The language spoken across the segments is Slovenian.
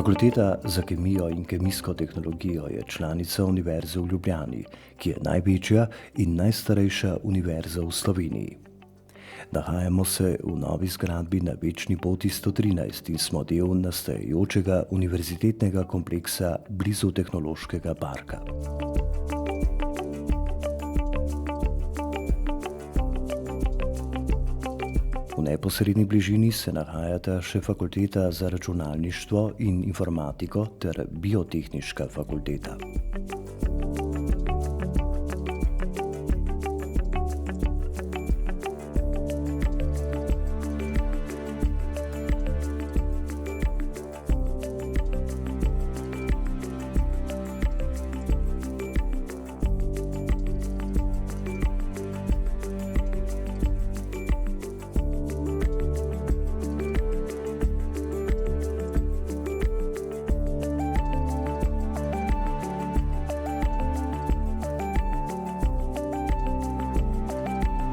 Fakulteta za kemijo in kemijsko tehnologijo je članica Univerze v Ljubljani, ki je največja in najstarejša univerza v Sloveniji. Nahajamo se v novi zgradbi na Večni poti 113 in smo del nastajajočega univerzitetnega kompleksa blizu Tehnološkega parka. V neposredni bližini se nahajata še Fakulteta za računalništvo in informatiko ter Biotehniška fakulteta.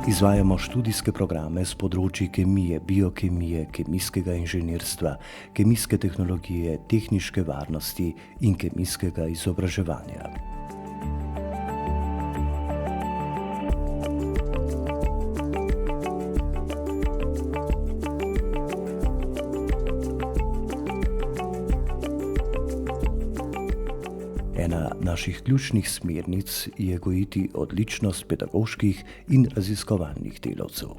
Izvajamo študijske programe s področji kemije, biokemije, kemijskega inženirstva, kemijske tehnologije, tehniške varnosti in kemijskega izobraževanja. Ena naših ključnih smernic je gojiti odličnost pedagoških in raziskovalnih delavcev.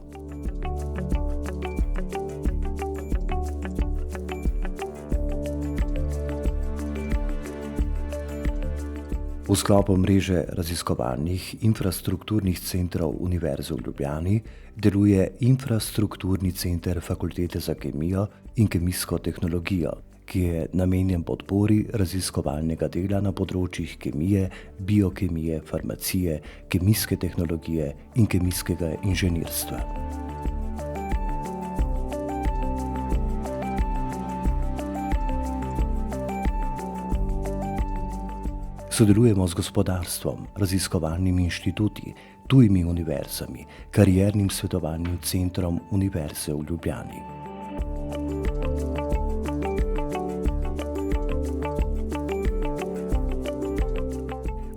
V sklopu mreže raziskovalnih infrastrukturnih centrov Univerze v Ljubljani deluje infrastrukturni center Fakultete za kemijo in kemijsko tehnologijo, ki je namenjen podpori raziskovalnega dela na področjih kemije, biokemije, farmacije, kemijske tehnologije in kemijskega inženirstva. Sodelujemo z gospodarstvom, raziskovalnimi inštituti, tujimi univerzami, kariernim svetovalnim centrom Univerze v Ljubljani.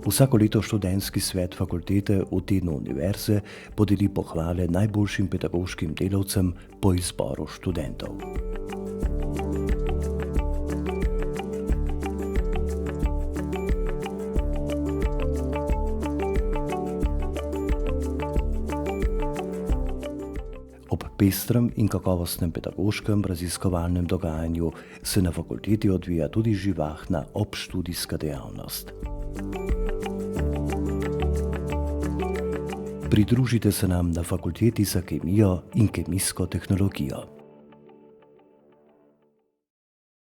Vsako leto študentski svet fakultete v tednu univerze podeli pohvale najboljšim pedagoškim delavcem po izboru študentov. Ob pestrem in kakovostnem pedagoškem raziskovalnem dogajanju se na fakulteti odvija tudi živahna obštudijska dejavnost. Pridružite se nam na Fakulteti za kemijo in kemijsko tehnologijo.